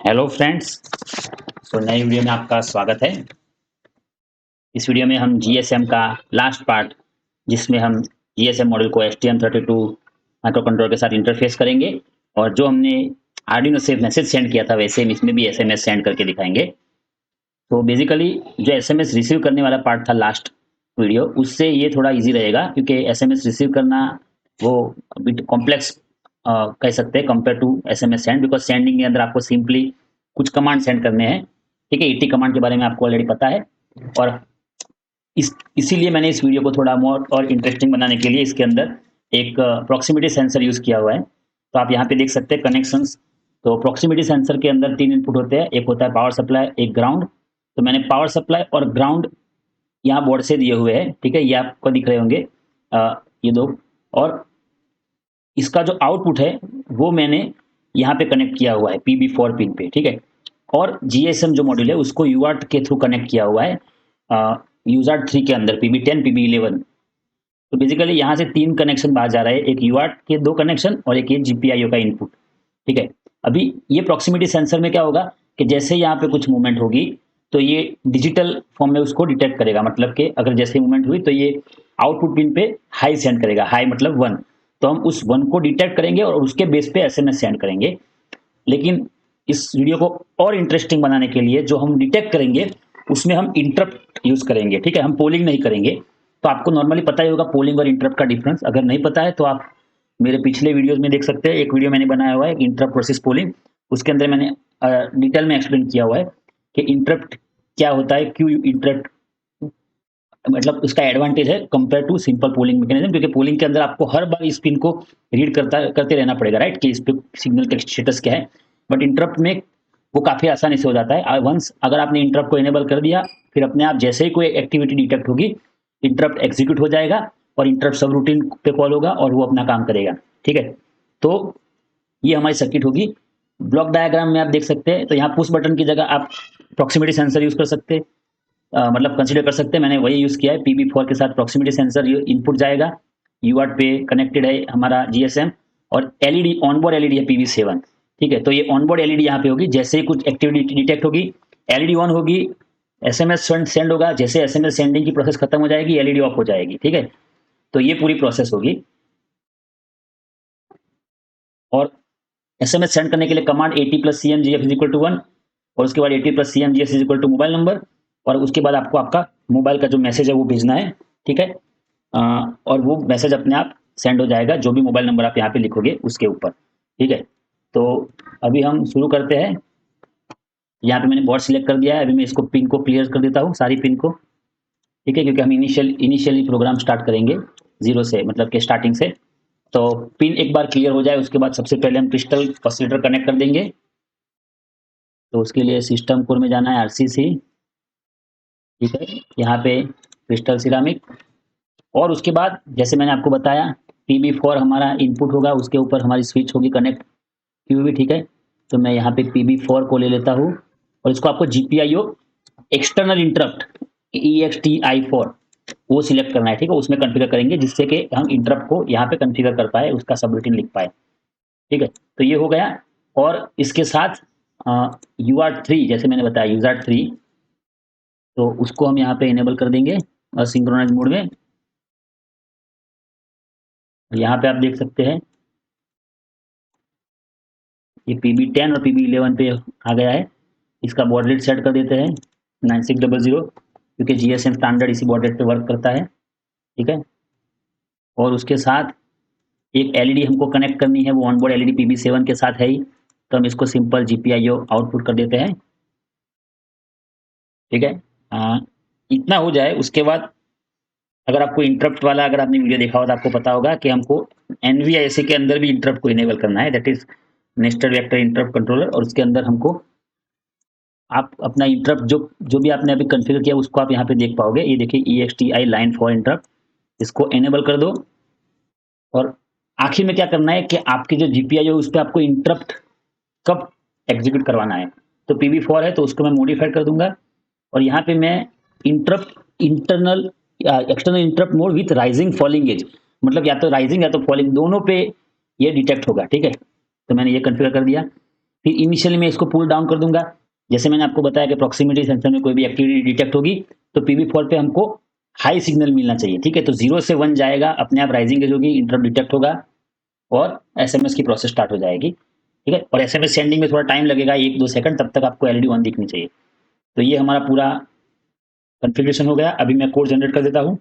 Hello friends. तो नई video में आपका स्वागत है। इस वीडियो में हम जीएसएम का लास्ट पार्ट, जिसमें हम जीएसएम मॉड्यूल को STM32 माइक्रोकंट्रोलर के साथ इंटरफेस करेंगे और जो हमने आर्डिनो से मैसेज सेंड किया था वैसे हम इसमें भी एसएमएस सेंड करके दिखाएंगे। तो बेसिकली जो एसएमएस रिसीव करने वाला पार्ट था लास्ट वीडियो, उससे ये थोड़ा इजी रहेगा क्योंकि एसएमएस रिसीव करना वो बिट कॉम्प्लेक्स कह सकते हैं compare to SMS send, because sending के अंदर आपको सिंपली कुछ कमांड सेंड करने हैं। ठीक है, 80 कमांड के बारे में आपको ऑलरेडी पता है और इसीलिए मैंने इस वीडियो को थोड़ा मोर और इंटरेस्टिंग बनाने के लिए इसके अंदर एक प्रॉक्सिमिटी सेंसर यूज किया हुआ है। तो आप यहाँ पे देख सकते हैं कनेक्शंस। तो प्रॉक्सिमिटी सेंसर के अंदर 3 इनपुट होते हैं, एक होता है पावर सप्लाई, एक ग्राउंड। तो मैंने पावर सप्लाई और ग्राउंड यहाँ बोर्ड से दिए हुए हैं। ठीक है, ये आपको दिख रहे होंगे ये दो। और इसका जो आउटपुट है वो मैंने यहाँ पे कनेक्ट किया हुआ है PB4 पिन पे। ठीक है, और GSM जो मॉड्यूल है उसको UART के थ्रू कनेक्ट किया हुआ है UART 3 के अंदर PB10 PB11। तो बेसिकली यहाँ से 3 कनेक्शन बाहर जा रहा है, एक UART के 2 कनेक्शन और एक ये GPIO का इनपुट। ठीक है, अभी ये प्रॉक्सिमिटी सेंसर में क्या होगा कि जैसे यहाँ पे कुछ मूवमेंट होगी तो ये डिजिटल फॉर्म में उसको डिटेक्ट करेगा, मतलब कि अगर जैसे मूवमेंट हुई तो ये आउटपुट पिन पे हाई सेंड करेगा, हाई मतलब 1। तो हम उस 1 को डिटेक्ट करेंगे और उसके बेस पे एसएमएस सेंड करेंगे। लेकिन इस वीडियो को और इंटरेस्टिंग बनाने के लिए जो हम डिटेक्ट करेंगे उसमें हम इंटरप्ट यूज करेंगे। ठीक है, हम पोलिंग नहीं करेंगे। तो आपको नॉर्मली पता ही होगा पोलिंग और इंटरप्ट का डिफरेंस। अगर नहीं पता है तो आप मेरे पिछले वीडियोस में देख सकते हैं। एक वीडियो मैंने बनाया हुआ है इंटरप्ट वर्सेस पोलिंग, उसके अंदर मैंने डिटेल में एक्सप्लेन किया हुआ है कि इंटरप्ट क्या होता है, क्यों इंटरप्ट मतलब उसका एडवांटेज है compare to simple polling mechanism. क्योंकि पोलिंग के अंदर आपको हर बार इस पिन को रीड करते रहना पड़ेगा, राइट, कि इस पे सिग्नल का स्टेटस क्या है। बट इंटरप्ट में वो काफ़ी आसानी से हो जाता है। वंस अगर आपने इंटरप्ट को इनेबल कर दिया, फिर अपने आप जैसे ही कोई एक्टिविटी डिटेक्ट होगी इंटरप्ट एग्जीक्यूट हो जाएगा और इंटरप्ट सब रूटीन पे कॉल होगा और वो अपना काम करेगा। ठीक है, तो ये हमारी सर्किट होगी। ब्लॉक डायग्राम में आप देख सकते हैं, तो यहाँ पुश बटन की जगह आप प्रॉक्सिमिटी सेंसर यूज कर सकते हैं, मतलब कंसीडर कर सकते हैं। मैंने वही यूज किया है, PB4 के साथ प्रॉक्सिमिटी सेंसर इनपुट जाएगा, UART पे कनेक्टेड है हमारा GSM और एलईडी ऑनबोर्ड एलईडी है PB7। ठीक है, तो ये ऑनबोर्ड एलईडी यहाँ पे होगी, जैसे ही कुछ एक्टिविटी डिटेक्ट होगी एलईडी ऑन होगी, एसएमएस सेंड होगा, जैसे एसएमएस सेंडिंग की प्रोसेस खत्म हो जाएगी एलईडी ऑफ हो जाएगी। ठीक है, तो ये पूरी प्रोसेस होगी। और एसएमएस सेंड करने के लिए कमांड 80 + CMGF = 1 और उसके बाद 80 + CMGF = मोबाइल नंबर, और उसके बाद आपको आपका मोबाइल का जो मैसेज है वो भेजना है। ठीक है, और वो मैसेज अपने आप सेंड हो जाएगा जो भी मोबाइल नंबर आप यहाँ पे लिखोगे उसके ऊपर। ठीक है, तो अभी हम शुरू करते हैं। यहाँ पे मैंने बोर्ड सिलेक्ट कर दिया है। अभी मैं इसको पिन को क्लियर कर देता हूँ, सारी पिन को। ठीक है, क्योंकि हम इनिशियली प्रोग्राम स्टार्ट करेंगे 0 से, मतलब कि स्टार्टिंग से। तो पिन एक बार क्लियर हो जाए उसके बाद सबसे पहले हम क्रिस्टल ऑसिलेटर कनेक्ट कर देंगे। तो उसके लिए सिस्टम कोर में जाना है, RCC। ठीक है, यहाँ पे क्रिस्टल सिरामिक, और उसके बाद जैसे मैंने आपको बताया PB4 हमारा इनपुट होगा, उसके ऊपर हमारी स्विच होगी कनेक्ट की हुई। ठीक है, तो मैं यहाँ पे PB4 को ले लेता हूँ और इसको आपको GPIO एक्सटर्नल इंटरप्ट EXTI4 वो सिलेक्ट करना है। ठीक है, उसमें कॉन्फ़िगर करेंगे जिससे कि हम इंटरप्ट को यहाँ पे कॉन्फ़िगर कर पाए, उसका सबरूटीन लिख पाए। ठीक है, तो ये हो गया। और इसके साथ UART 3, जैसे मैंने बताया UART 3, तो उसको हम यहाँ पे इनेबल कर देंगे सिंक्रोनाइज मोड में। यहाँ पे आप देख सकते हैं ये PB10 और PB11 पे आ गया है। इसका बॉड रेट सेट कर देते हैं 9600, क्योंकि GSM स्टैंडर्ड इसी बॉड रेट पे वर्क करता है। ठीक है, और उसके साथ एक एलईडी हमको कनेक्ट करनी है, वो ऑनबोर्ड एलईडी PB7 के साथ है ही, तो हम इसको सिंपल GPIO आउटपुट कर देते हैं। ठीक है, इतना हो जाए उसके बाद अगर आपको इंटरप्ट वाला, अगर आपने वीडियो देखा हो तो आपको पता होगा कि हमको NVIC के अंदर भी इंटरप्ट को इनेबल करना है, that is nested vector interrupt controller. और उसके अंदर हमको आप अपना इंटरप्ट जो भी आपने अभी कॉन्फ़िगर किया उसको आप यहाँ पे देख पाओगे। ये देखिए EXTI लाइन फॉर इंटरप्ट, इसको इनेबल कर दो। और आखिर में क्या करना है कि आपकी जो GPIO है उस पर आपको इंटरप्ट कब एग्जीक्यूट करवाना है। तो PB4 है तो उसको मैं मॉडिफाइड कर दूंगा और यहाँ पे मैं interrupt internal external interrupt mode with rising falling edge, मतलब या तो राइजिंग या तो फॉलिंग दोनों पे ये डिटेक्ट होगा। ठीक है, तो मैंने ये कॉन्फ़िगर कर दिया। फिर इनिशियली मैं इसको पुल डाउन कर दूंगा। जैसे मैंने आपको बताया कि प्रॉक्सिमिटी सेंसर में कोई भी एक्टिविटी डिटेक्ट होगी तो PV4 पे हमको हाई सिग्नल मिलना चाहिए, ठीक है। तो 0 से 1 जाएगा, अपने आप राइजिंग एज होगी, इंटरप्ट डिटेक्ट होगा और SMS की प्रोसेस स्टार्ट हो जाएगी, ठीक है। और SMS सेंडिंग में थोड़ा टाइम लगेगा, 1-2 सेकंड, तब तक आपको LED ऑन दिखनी चाहिए। तो ये हमारा पूरा कॉन्फ़िगरेशन हो गया। अभी मैं कोड जनरेट कर देता हूँ।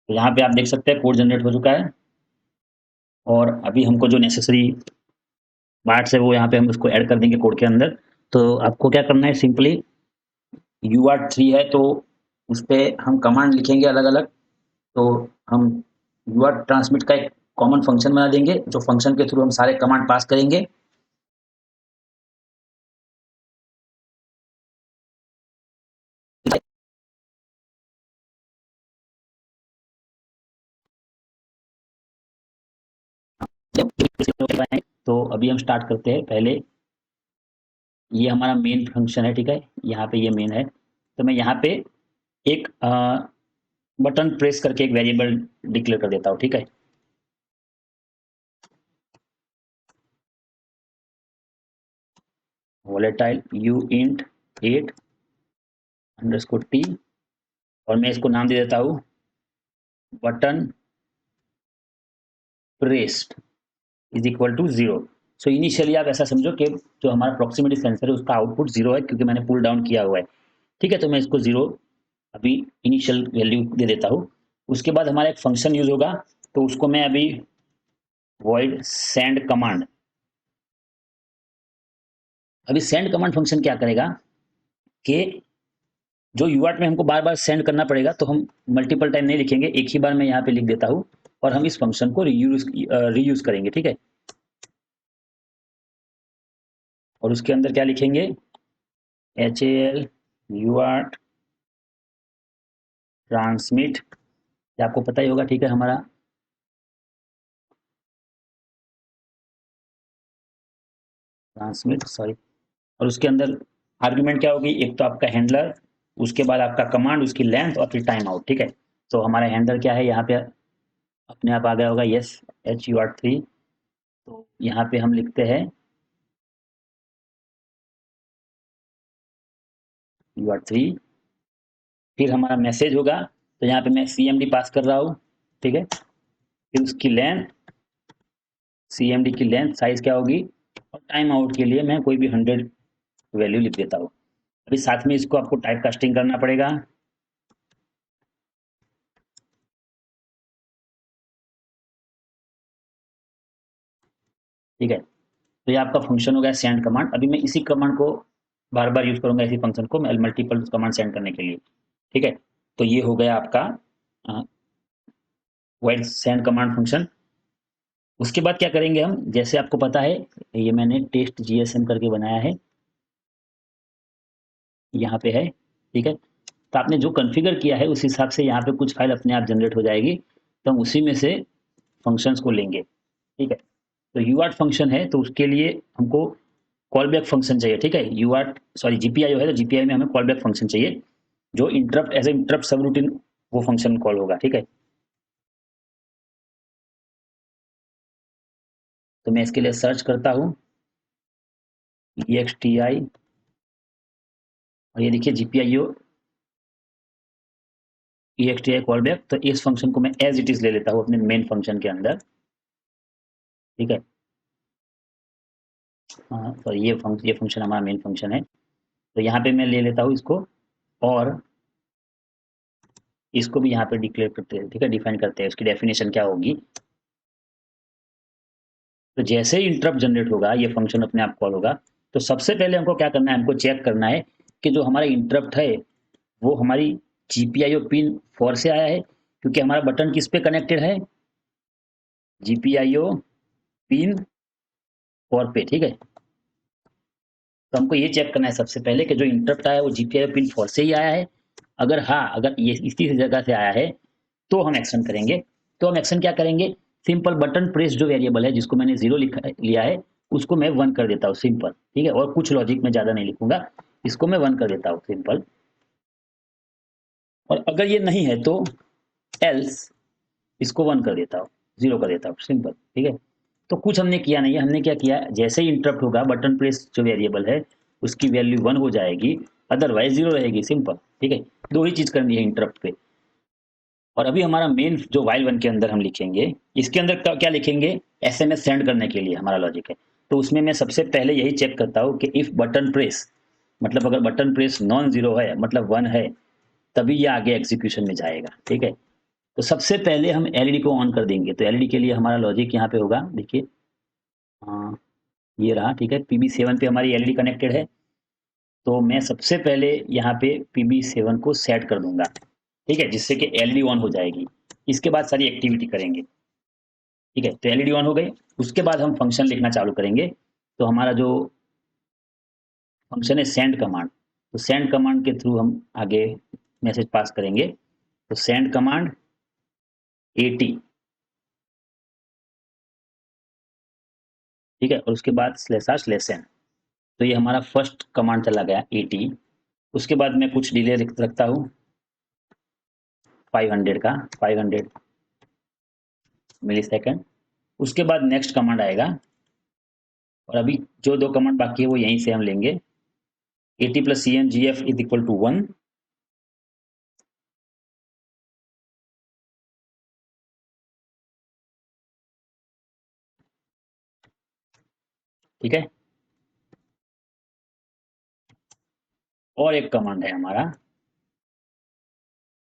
तो यहाँ पे आप देख सकते हैं कोड जनरेट हो चुका है और अभी हमको जो नेसेसरी पार्ट्स है वो यहाँ पे हम उसको ऐड कर देंगे कोड के अंदर। तो आपको क्या करना है, सिंपली UART3 है तो उस पर हम कमांड लिखेंगे अलग अलग। तो हम UART ट्रांसमिट का एक कॉमन फंक्शन बना देंगे, जो फंक्शन के थ्रू हम सारे कमांड पास करेंगे। तो अभी हम स्टार्ट करते हैं। पहले ये हमारा मेन फंक्शन है, ठीक है, यहाँ पे ये मेन है। तो मैं यहाँ पे एक बटन प्रेस करके एक वेरिएबल डिक्लेयर कर देता हूँ, ठीक है। वोलेटाइल uint 8 अंडरस्कोर t और मैं इसको नाम दे देता हूँ button pressed is equal to 0। So initially आप ऐसा समझो कि जो हमारा प्रॉक्सिमिटी सेंसर है उसका आउटपुट 0 है, क्योंकि मैंने पुल डाउन किया हुआ है, ठीक है। तो मैं इसको 0 अभी इनिशियल वैल्यू दे देता हूँ। उसके बाद हमारा एक फंक्शन यूज होगा, तो उसको मैं अभी void send कमांड। अभी सेंड कमांड फंक्शन क्या करेगा कि जो UART में हमको बार बार सेंड करना पड़ेगा, तो हम मल्टीपल टाइम नहीं लिखेंगे, एक ही बार मैं यहाँ पे लिख देता हूँ और हम इस फंक्शन को रीयूज करेंगे, ठीक है। और उसके अंदर क्या लिखेंगे, HAL UART ट्रांसमिट, आपको पता ही होगा, ठीक है, हमारा ट्रांसमिट, सॉरी। और उसके अंदर आर्ग्यूमेंट क्या होगी, एक तो आपका हैंडलर, उसके बाद आपका कमांड, उसकी लेंथ और फिर टाइम आउट, ठीक है। तो हमारा हैंडलर क्या है, यहाँ पे अपने आप आ गया होगा, यस HUART3। तो यहाँ पे हम लिखते हैं UART3, फिर हमारा मैसेज होगा। तो यहाँ पे मैं CMD पास कर रहा हूँ, ठीक है। फिर उसकी लेंथ, CMD की लेंथ साइज क्या होगी, और टाइम आउट के लिए मैं कोई भी 100 वैल्यू लिख देता हूँ। अभी साथ में इसको आपको टाइप कास्टिंग करना पड़ेगा, ठीक है। तो ये आपका फंक्शन हो गया सेंड कमांड। अभी मैं इसी कमांड को बार बार यूज करूंगा, इसी फंक्शन को मैं मल्टीपल कमांड सेंड करने के लिए, ठीक है। तो ये हो गया आपका वाइड सेंड कमांड फंक्शन। उसके बाद क्या करेंगे हम, जैसे आपको पता है ये मैंने टेस्ट GSM करके बनाया है, यहाँ पे है, ठीक है। तो आपने जो कॉन्फ़िगर किया है उस हिसाब से यहाँ पे कुछ फाइल अपने आप जनरेट हो जाएगी, तो हम उसी में से फंक्शंस को लेंगे, ठीक है। तो UART फंक्शन है तो उसके लिए हमको कॉल बैक फंक्शन चाहिए, ठीक है। UART सॉरी GPIO है तो GPIO में हमें कॉल बैक फंक्शन चाहिए, जो इंटरप्ट एज ए इंटरप्ट सब रूटीन वो फंक्शन कॉल होगा, ठीक है। तो मैं इसके लिए सर्च करता हूँ EXTI और ये देखिए GPIO EXTI कॉल बैक। तो इस फंक्शन को मैं एज इट इज ले लेता हूँ अपने मेन फंक्शन के अंदर, ठीक है। सॉरी ये फंक्शन हमारा मेन फंक्शन है। तो यहाँ पे मैं ले लेता हूँ इसको और इसको भी यहाँ पे डिक्लेयर करते हैं, ठीक है, डिफाइन करते हैं, उसकी डेफिनेशन क्या होगी। तो जैसे ही इंटरप्ट जनरेट होगा, ये फंक्शन अपने आप कॉल होगा। तो सबसे पहले हमको क्या करना है, हमको चेक करना है कि जो हमारा इंटरप्ट है वो हमारी GPIO पिन 4 से आया है, क्योंकि हमारा बटन किस पे कनेक्टेड है, GPIO पिन 4 पे, ठीक है। तो हमको ये चेक करना है सबसे पहले कि जो इंटरप्ट आया है वो GPIO पिन 4 से ही आया है। अगर हाँ, अगर ये इसी जगह से आया है तो हम एक्शन करेंगे। तो हम एक्शन क्या करेंगे, सिंपल बटन प्रेस जो वेरिएबल है जिसको मैंने 0 लिखा लिया है उसको मैं 1 कर देता हूँ, सिंपल, ठीक है। और कुछ लॉजिक में ज़्यादा नहीं लिखूंगा, इसको मैं 1 कर देता हूँ, सिंपल। और अगर ये नहीं है तो एल्स इसको 1 कर देता हूँ, 0 कर देता हूँ, सिंपल, ठीक है। तो कुछ हमने किया नहीं है, हमने क्या किया, जैसे ही इंटरप्ट होगा बटन प्रेस जो वेरिएबल है उसकी वैल्यू 1 हो जाएगी, अदरवाइज 0 रहेगी, सिंपल, ठीक है। दो ही चीज करनी है इंटरप्ट पे। और अभी हमारा मेन जो वाइल वन के अंदर हम लिखेंगे, इसके अंदर क्या लिखेंगे, एसएमएस सेंड करने के लिए हमारा लॉजिक है। तो उसमें मैं सबसे पहले यही चेक करता हूँ कि इफ बटन प्रेस, मतलब अगर बटन प्रेस नॉन जीरो है, मतलब 1 है, तभी ये आगे एग्जीक्यूशन में जाएगा, ठीक है। तो सबसे पहले हम एलईडी को ऑन कर देंगे। तो एलईडी के लिए हमारा लॉजिक यहाँ पे होगा, देखिए, हाँ, ये रहा, ठीक है। PB7 पे हमारी एलईडी कनेक्टेड है, तो मैं सबसे पहले यहाँ पे PB7 को सेट कर दूंगा, ठीक है, जिससे कि एलईडी ऑन हो जाएगी। इसके बाद सारी एक्टिविटी करेंगे, ठीक है। तो एलईडी ऑन हो गई, उसके बाद हम फंक्शन लिखना चालू करेंगे। तो हमारा जो फंक्शन है सेंड कमांड, तो सेंड कमांड के थ्रू हम आगे मैसेज पास करेंगे। तो सेंड कमांड 80, ठीक है, और उसके बाद //n। तो ये हमारा फर्स्ट कमांड चला गया 80। उसके बाद मैं कुछ डिले रखता हूँ 500 का, 500 मिली सेकेंड। उसके बाद नेक्स्ट कमांड आएगा, और अभी जो दो कमांड बाकी है वो यहीं से हम लेंगे। 80 + CNGF = 1, ठीक है। और एक कमांड है हमारा,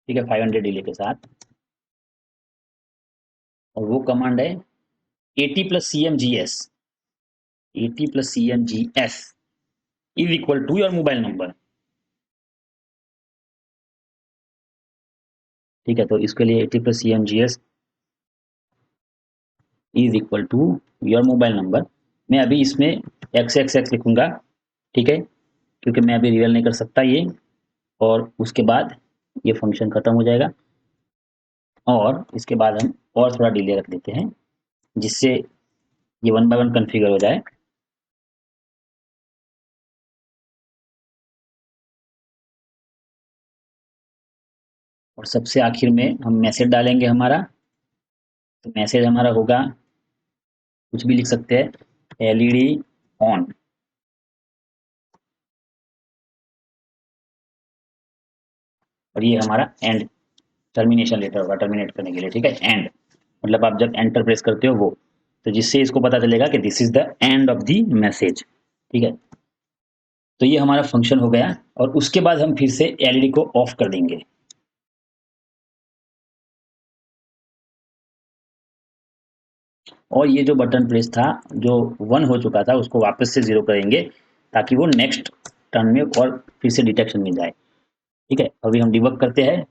ठीक है, 500 डिले के साथ, और वो कमांड है 80 + CMGS, 80 + CMGS = your mobile number, ठीक है। तो इसके लिए 80 + CMGS = योर मोबाइल नंबर। मैं अभी इसमें XXX लिखूंगा, ठीक है, क्योंकि मैं अभी रियल नहीं कर सकता ये। और उसके बाद ये फंक्शन खत्म हो जाएगा, और इसके बाद हम और थोड़ा डिले रख देते हैं, जिससे ये 1 बाय 1 कॉन्फ़िगर हो जाए। और सबसे आखिर में हम मैसेज डालेंगे हमारा। तो मैसेज हमारा होगा, कुछ भी लिख सकते हैं, एलईडी ऑन, और ये हमारा एंड टर्मिनेशन लेटर होगा, टर्मिनेट करने के लिए, ठीक है। एंड मतलब आप जब एंटर प्रेस करते हो वो, तो जिससे इसको पता चलेगा कि this is the end of the message, ठीक है। तो ये हमारा फंक्शन हो गया, और उसके बाद हम फिर से एलईडी को ऑफ कर देंगे। और ये जो बटन प्रेस था, जो 1 हो चुका था, उसको वापस से 0 करेंगे, ताकि वो नेक्स्ट टर्न में और फिर से डिटेक्शन में जाए, ठीक है। अभी हम डिबग करते हैं,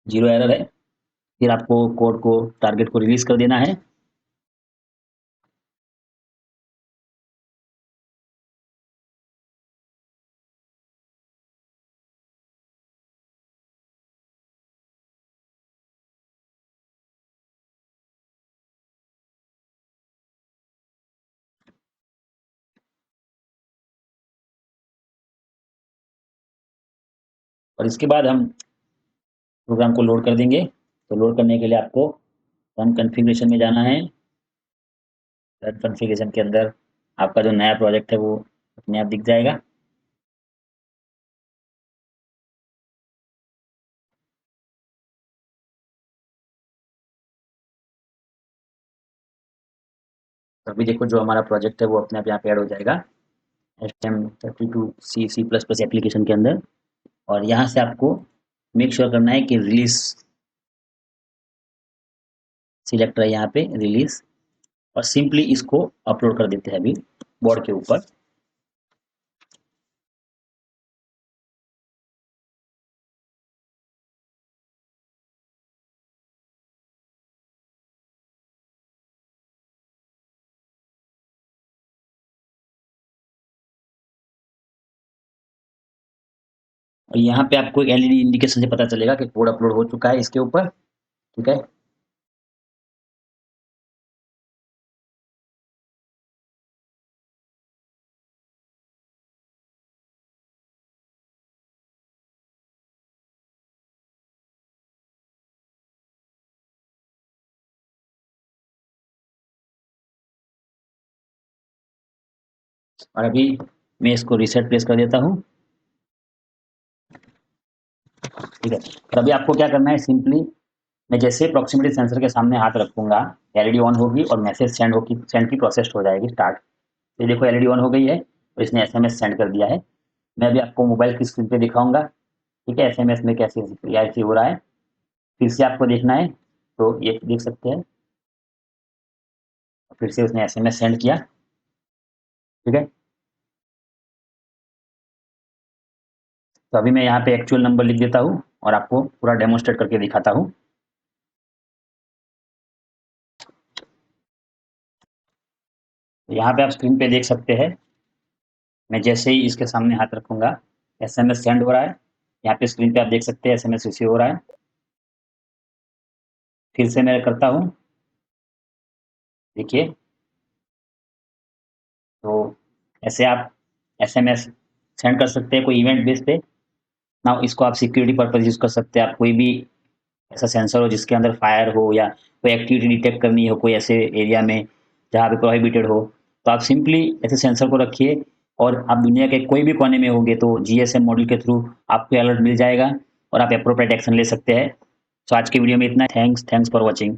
0 एरर है। फिर आपको कोड को, टारगेट को रिलीज कर देना है। और इसके बाद हम प्रोग्राम को लोड कर देंगे। तो लोड करने के लिए आपको रन कॉन्फ़िगरेशन में जाना है। रन कॉन्फ़िगरेशन के अंदर आपका जो नया प्रोजेक्ट है वो अपने आप दिख जाएगा। तो अभी देखो जो हमारा प्रोजेक्ट है वो अपने आप यहाँ पे ऐड हो जाएगा, HTML32 C++ एप्लीकेशन के अंदर। और यहाँ से आपको मेक श्योर करना है कि रिलीज सिलेक्ट है, यहाँ पे रिलीज, और सिंपली इसको अपलोड कर देते हैं अभी बोर्ड के ऊपर। और यहाँ पे आपको एलईडी इंडिकेशन से पता चलेगा कि कोड अपलोड हो चुका है इसके ऊपर, ठीक है। और अभी मैं इसको रीसेट प्रेस कर देता हूँ। ठीक है, और अभी आपको क्या करना है, सिंपली मैं जैसे प्रॉक्सिमिटी सेंसर के सामने हाथ रखूंगा, एलईडी ऑन होगी और मैसेज सेंड की प्रोसेस हो जाएगी स्टार्ट। ये देखो एलईडी ऑन हो गई है और इसने एसएमएस सेंड कर दिया है। मैं अभी आपको मोबाइल की स्क्रीन पे दिखाऊंगा, ठीक है, एसएमएस में कैसे ऐसे हो रहा है। फिर से आपको देखना है तो ये देख सकते हैं, फिर से उसने एसएमएस सेंड किया। ठीक है, तो अभी मैं यहाँ पे एक्चुअल नंबर लिख देता हूँ और आपको पूरा डेमोन्स्ट्रेट करके दिखाता हूँ। यहाँ पे आप स्क्रीन पे देख सकते हैं, मैं जैसे ही इसके सामने हाथ रखूंगा एसएमएस सेंड हो रहा है। यहाँ पे स्क्रीन पे आप देख सकते हैं एसएमएस रिसीव हो रहा है। फिर से मैं करता हूँ, देखिए, तो ऐसे आप एसएमएस सेंड कर सकते हैं कोई इवेंट बेस पे ना। इसको आप सिक्योरिटी पर्पज यूज कर सकते हैं। आप कोई भी ऐसा सेंसर हो जिसके अंदर फायर हो या कोई एक्टिविटी डिटेक्ट करनी हो कोई ऐसे एरिया में जहाँ पे प्रोहिबिटेड हो, तो आप सिंपली ऐसे सेंसर को रखिए और आप दुनिया के कोई भी कोने में होंगे तो जीएसएम मॉडल के थ्रू आपको अलर्ट मिल जाएगा और आप अप्रोप्रिएट एक्शन ले सकते हैं। तो आज की वीडियो में इतना। Thanks for watching.